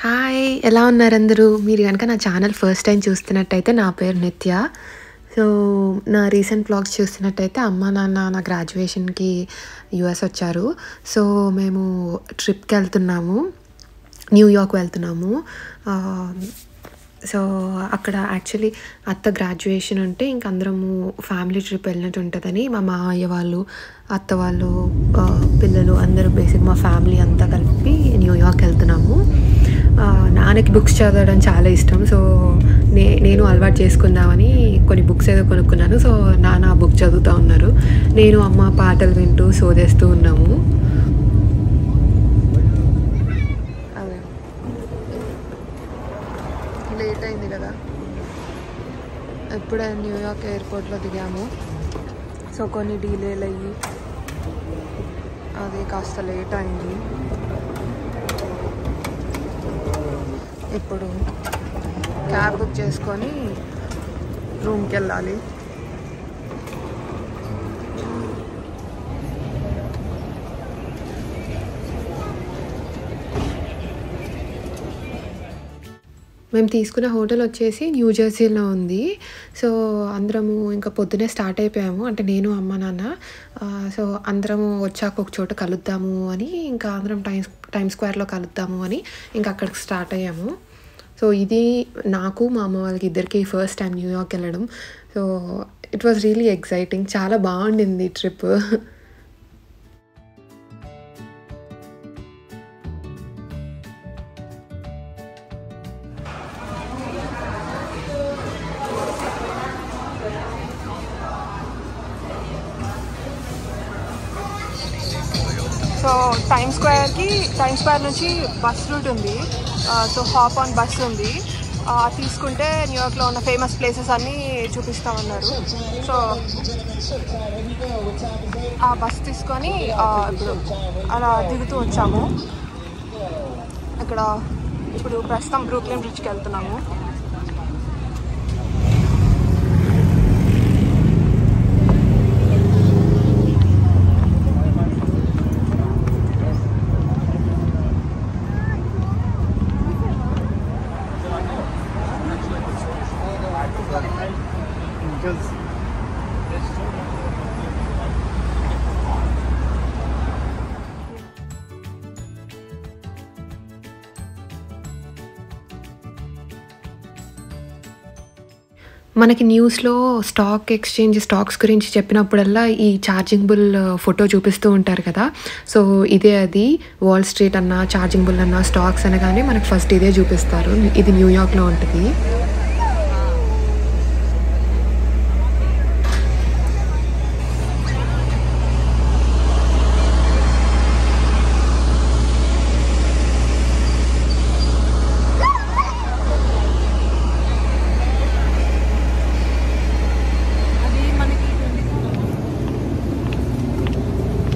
Hi! ఎలా ఉన్నారందరూ? మీరు గనక నా ఛానల్ ఫస్ట్ టైమ్ చూస్తున్నట్టయితే నా పేరు నిత్య. సో, నా రీసెంట్ వ్లాగ్స్ చూస్తున్నట్టయితే అమ్మ, నాన్న నా గ్రాడ్యుయేషన్‌కి యూఎస్ వచ్చారు. సో, మేము ట్రిప్‌కెళ్తున్నాము. న్యూయార్క్ వెళ్తున్నాము. సో, అక్కడ యాక్చువల్లీ అత్త గ్రాడ్యుయేషన్ ఉంటే ఇంక అందరము ఫ్యామిలీ ట్రిప్ వెళ్ళినట్టు ఉంటదని మా మావయ్య వాళ్ళు, అత్త వాళ్ళు, పిల్లలు అందరూ బేసిక్ మా ఫ్యామిలీ అంతా కలిపి న్యూయార్క్ వెళ్తున్నాము. నాన్నకి బుక్స్ చదవడం చాలా ఇష్టం. సో, నేను అలవాటు చేసుకుందామని కొన్ని బుక్స్ ఏదో కొనుక్కున్నాను. సో, నాన్న బుక్ చదువుతూ ఉన్నారు. నేను, అమ్మ పాటలు వింటూ సోదేస్తూ ఉన్నాము. లేట్ అయింది కదా, ఇప్పుడే న్యూయార్క్ ఎయిర్పోర్ట్లో దిగాము. సో కొన్ని డీలేలు అయ్యి అది కాస్త లేట్ అయింది. ఇప్పుడు క్యాబ్ బుక్ చేసుకొని రూమ్కి వెళ్ళాలి. మేము తీసుకున్న హోటల్ వచ్చేసి న్యూజెర్సీలో ఉంది. సో అందరము ఇంకా పొద్దునే స్టార్ట్ అయిపోయాము. అంటే నేను, అమ్మ, నాన్న. సో అందరము వచ్చాక ఒక చోట కలుద్దాము అని ఇంకా అందరం టైమ్ స్క్వేర్లో కలుద్దాము అని ఇంకా అక్కడికి స్టార్ట్ అయ్యాము. సో ఇది నాకు మా అమ్మ వాళ్ళకి ఇద్దరికి ఫస్ట్ టైం న్యూయార్క్ వెళ్ళడం. So it was really exciting. చాలా బాగుండింది ట్రిప్. సో టైమ్ స్క్వేర్ నుంచి బస్ రూట్ ఉంది. సో హాప్ ఆన్ బస్ ఉంది. తీసుకుంటే న్యూయార్క్లో ఉన్న ఫేమస్ ప్లేసెస్ అన్నీ చూపిస్తామన్నారు. సో ఆ బస్ తీసుకొని ఇప్పుడు అలా దిగుతూ వచ్చాము. ఇప్పుడు ప్రస్తుతం బ్రూక్లిన్ బ్రిడ్జ్కి వెళ్తున్నాము. మనకి న్యూస్లో స్టాక్స్ గురించి చెప్పినప్పుడల్లా ఈ ఛార్జింగ్ బుల్ ఫోటో చూపిస్తూ ఉంటారు కదా. సో ఇదే అది. వాల్ స్ట్రీట్ అన్న, ఛార్జింగ్ బుల్ అన్న, స్టాక్స్ అనగానే మనకు ఫస్ట్ ఇదే చూపిస్తారు. ఇది న్యూయార్క్లో ఉంటుంది.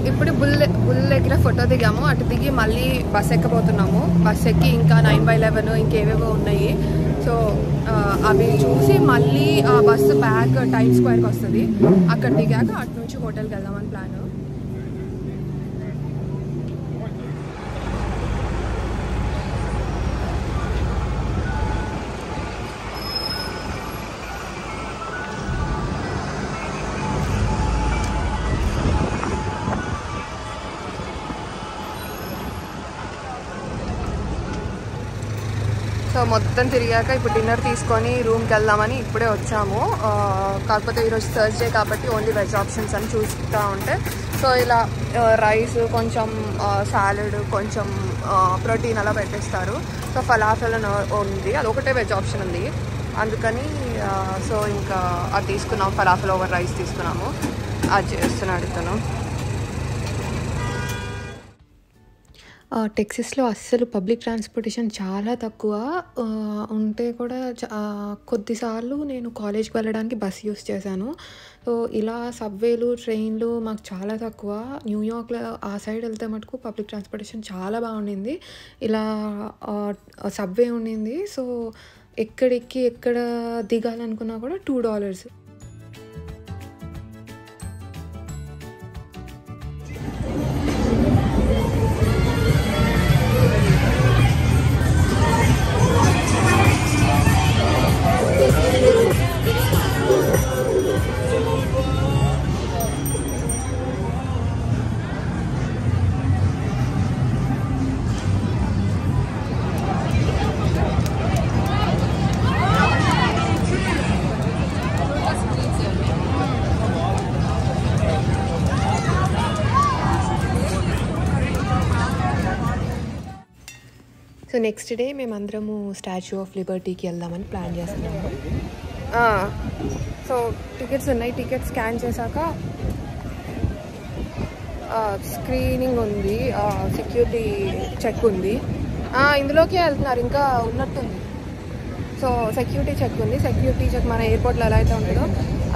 ఇప్పుడు బుల్ దగ్గర ఫోటో దిగాము. అటు దిగి మళ్ళీ బస్ ఎక్కబోతున్నాము. బస్ ఎక్కి ఇంకా 9/11 ఇంకేవేవో ఉన్నాయి. సో అవి చూసి మళ్ళీ ఆ బస్సు బ్యాక్ టైమ్ స్క్వేర్కి వస్తుంది. అక్కడ దిగాక అటు నుంచి హోటల్కి వెళ్దామని ప్లాన్. సో మొత్తం తిరిగాక ఇప్పుడు డిన్నర్ తీసుకొని రూమ్కి వెళ్దామని ఇప్పుడే వచ్చాము. కాకపోతే ఈరోజు థర్స్డే కాబట్టి ఓన్లీ వెజ్ ఆప్షన్స్ అని చూస్తూ ఉంటే సో ఇలా రైస్, కొంచెం సాలడ్, కొంచెం ప్రోటీన్ అలా పెట్టేస్తారు. సో ఫలాఫెల్ ఉంది, అది ఒకటే వెజ్ ఆప్షన్ ఉంది. అందుకని సో ఇంకా అది తీసుకున్నాం. ఫలాఫెల్ ఓవర్ రైస్ తీసుకున్నాము. అది చేస్తున్నాడు ఇతను. టెక్సస్లో అస్సలు పబ్లిక్ ట్రాన్స్పోర్టేషన్ చాలా తక్కువ ఉంటే కూడా కొద్దిసార్లు నేను కాలేజ్కి వెళ్ళడానికి బస్ యూస్ చేశాను. సో ఇలా సబ్వేలు, ట్రైన్లు మాకు చాలా తక్కువ. న్యూయార్క్లో ఆ సైడ్ వెళ్తే మటుకు పబ్లిక్ ట్రాన్స్పోర్టేషన్ చాలా బాగుండింది. ఇలా సబ్వే ఉండింది. సో ఎక్కడ దిగాలనుకున్నా కూడా $2. సో నెక్స్ట్ డే మేమందరము స్టాచ్యూ ఆఫ్ లిబర్టీకి వెళ్దామని ప్లాన్ చేస్తున్నాము. సో టికెట్స్ ఉన్నాయి. టికెట్స్ స్కాన్ చేశాక స్క్రీనింగ్ ఉంది, సెక్యూరిటీ చెక్ ఉంది. ఇందులోకి వెళ్తున్నారు, ఇంకా ఉన్నట్టుంది. సో సెక్యూరిటీ చెక్ ఉంది. సెక్యూరిటీ చెక్ మన ఎయిర్పోర్ట్లో ఎలా అయితే ఉంటుందో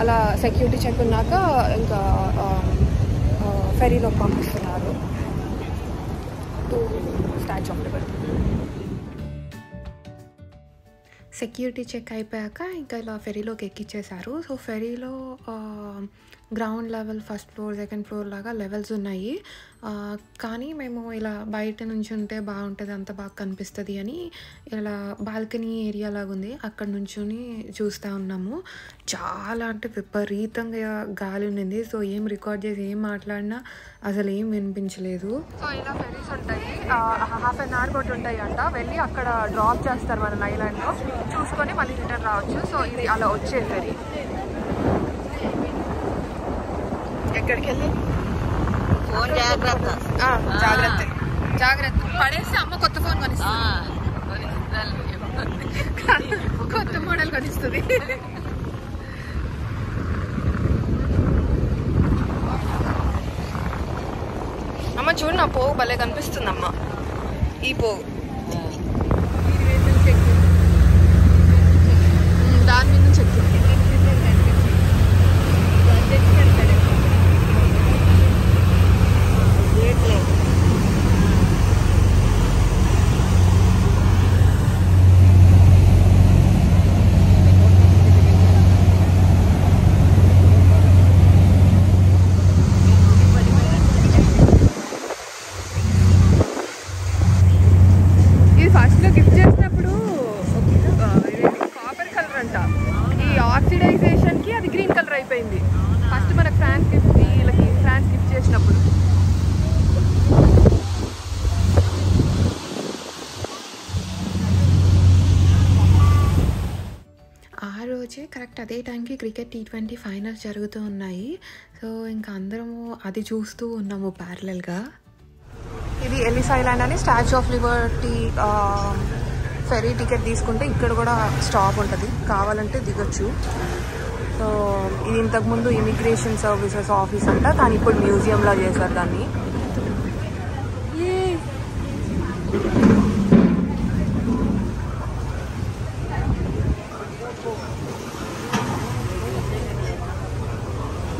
అలా సెక్యూరిటీ చెక్ ఉన్నాక ఇంకా ఫెరీలోకి పంపిస్తున్నారు to statue of liberty. Security check అయిపోయాక ఇంకా ఇలా ఫెరీలోకి ఎక్కిచ్చేశారు. సో ఫెరీలో ground level, first floor, second floor లాగా లెవెల్స్ ఉన్నాయి. కానీ మేము ఇలా బయట నుంచి ఉంటే బాగుంటుంది, అంత బాగా కనిపిస్తుంది అని ఇలా బాల్కనీ ఏరియా లాగా ఉంది, అక్కడ నుంచుని చూస్తూ ఉన్నాము. చాలా అంటే విపరీతంగా గాలి ఉండింది. సో ఏం రికార్డ్ చేసి ఏం మాట్లాడినా అసలు ఏం వినిపించలేదు. సో ఇలా ఫెరీస్ ఉంటాయి, హాఫ్ అన్ అవర్ కొట్టి ఉంటాయి అంట. వెళ్ళి అక్కడ డ్రాప్ చేస్తారు మన ఐలాండ్లో, చూసుకొని మళ్ళీ రిటర్న్ రావచ్చు. సో ఇది అలా వచ్చే ఫెరీ. ఎక్కడికి వెళ్ళి జాగ్రత్త జాగ్రత్త పడేసి అమ్మ కొత్త ఫోన్ కొనిస్తుంది, కొత్త మోడల్ కొనిస్తుంది. అమ్మ చూడు, నా పోగు భలే కనిపిస్తుంది అమ్మ. ఈ పోగు దాని మీద నుంచి ఎక్కువ. ఇది ఫస్ట్లో గిఫ్ట్ చేసినప్పుడు కాపర్ కలర్ అంట, ఈ ఆక్సిడైజేషన్కి అది గ్రీన్ కలర్ అయిపోయింది. ఫస్ట్ మనకు ఫ్రాన్స్ గిఫ్ట్, వీళ్ళకి ఫ్రాన్స్ గిఫ్ట్ చేసినప్పుడు. ఆ రోజే కరెక్ట్ అదే టైంకి క్రికెట్ T20 ఫైనల్స్ జరుగుతూ ఉన్నాయి. సో ఇంకా అందరము అది చూస్తూ ఉన్నాము ప్యారలల్గా. ఇది ఎలిస్ ఐలాండ్ అని statue of Liberty fairy ticket తీసుకుంటే ఇక్కడ కూడా స్టాప్ ఉంటుంది, కావాలంటే దిగొచ్చు. సో ఇది ఇంతకుముందు ఇమిగ్రేషన్ సర్వీసెస్ ఆఫీస్ అంట, కానీ ఇప్పుడు మ్యూజియంలా చేశారు దాన్ని.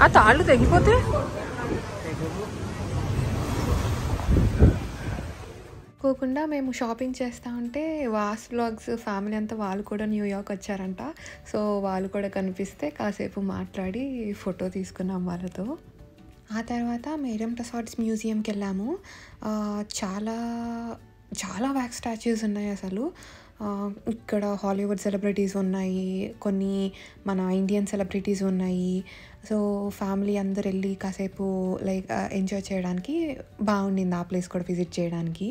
ఆ తాళ్ళు తెగిపోతే కోకుండా మేము షాపింగ్ చేస్తూ ఉంటే వాస్ వ్లాగ్స్ ఫ్యామిలీ అంతా వాళ్ళు కూడా న్యూయార్క్ వచ్చారంట. సో వాళ్ళు కూడా కనిపిస్తే కాసేపు మాట్లాడి ఫోటో తీసుకున్నాం వాళ్ళతో. ఆ తర్వాత మేడమ్ టసాడ్స్ మ్యూజియంకి వెళ్ళాము. చాలా చాలా వ్యాక్స్ స్టాచ్యూస్ ఉన్నాయి అసలు. ఇక్కడ హాలీవుడ్ సెలబ్రిటీస్ ఉన్నాయి, కొన్ని మన ఇండియన్ సెలబ్రిటీస్ ఉన్నాయి. సో ఫ్యామిలీ అందరు వెళ్ళి కాసేపు లైక్ ఎంజాయ్ చేయడానికి బాగుండింది ఆ ప్లేస్ కూడా విజిట్ చేయడానికి.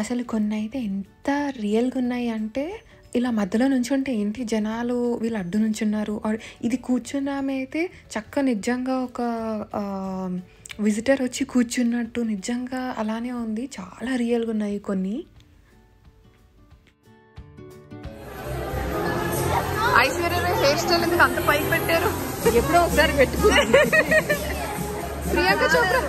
అసలు కొన్ని అయితే ఎంత రియల్గా ఉన్నాయి అంటే, ఇలా మధ్యలో నుంచుంటే ఏంటి జనాలు వీళ్ళు అడ్డు నుంచున్నారు, ఇది కూర్చున్నామే అయితే చక్క నిజంగా ఒక విజిటర్ వచ్చి కూర్చున్నట్టు నిజంగా అలానే ఉంది. చాలా రియల్గా ఉన్నాయి కొన్ని. ఐశ్వర్య హెయిర్ స్టైల్ ఎందుకు అంత పైకి పెట్టారు? ఎప్పుడో ఒకసారి పెట్టుకుంది. Priyanka Chopra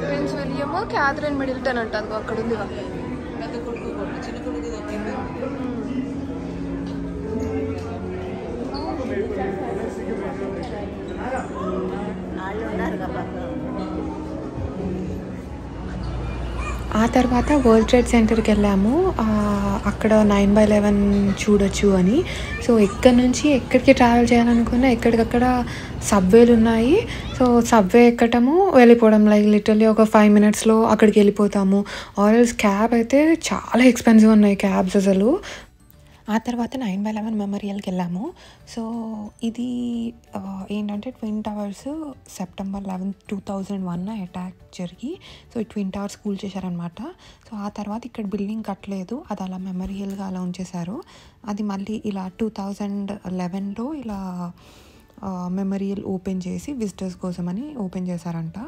prince William Catherine Middleton అంట, అది అక్కడ ఉంది. ఆ తర్వాత వరల్డ్ ట్రేడ్ సెంటర్కి వెళ్ళాము. అక్కడ 9/11 చూడొచ్చు అని. సో ఇక్కడ నుంచి ఎక్కడికి ట్రావెల్ చేయాలనుకున్నా ఎక్కడికక్కడ సబ్వేలు ఉన్నాయి. సో సబ్వే ఎక్కటము వెళ్ళిపోవడం, లైక్ లిటరల్లీ ఒక 5 మినిట్స్లో అక్కడికి వెళ్ళిపోతాము. ఆర్ఎల్స్ క్యాబ్ అయితే చాలా ఎక్స్పెన్సివ్ ఉన్నాయి క్యాబ్స్ అసలు. ఆ తర్వాత 9/11 మెమోరియల్కి వెళ్ళాము. సో ఇది ఏంటంటే ట్విన్ టవర్స్ సెప్టెంబర్ 11, 2001 అటాక్ జరిగి సో ఈ ట్విన్ టవర్స్ కూల్ చేశారనమాట. సో ఆ తర్వాత ఇక్కడ బిల్డింగ్ కట్టలేదు, అది అలా మెమోరియల్గా అలా ఉంచేశారు. అది మళ్ళీ ఇలా 2011లో ఇలా మెమోరియల్ ఓపెన్ చేసి విజిటర్స్ కోసమని ఓపెన్ చేశారంట.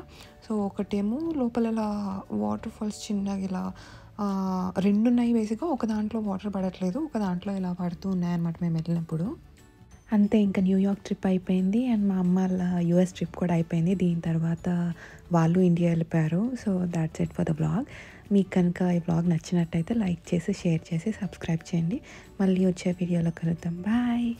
సో ఒకటేమో లోపల ఇలా వాటర్ ఫాల్స్ చిన్నగా ఇలా 2 ఉన్నాయి బేసిక్గా. ఒక దాంట్లో వాటర్ పడట్లేదు, ఒక దాంట్లో ఇలా పడుతూ ఉన్నాయన్నమాట మేము వెళ్ళినప్పుడు. అంతే, ఇంకా న్యూయార్క్ ట్రిప్ అయిపోయింది అండ్ మా అమ్మ వాళ్ళ యూఎస్ ట్రిప్ కూడా అయిపోయింది. దీని తర్వాత వాళ్ళు ఇండియా వెళ్ళిపోయారు. So that's it for the blog. మీకు కనుక ఈ బ్లాగ్ నచ్చినట్టయితే లైక్ చేసి, షేర్ చేసి, సబ్స్క్రైబ్ చేయండి. మళ్ళీ వచ్చే వీడియోలో కలుద్దాం. బాయ్.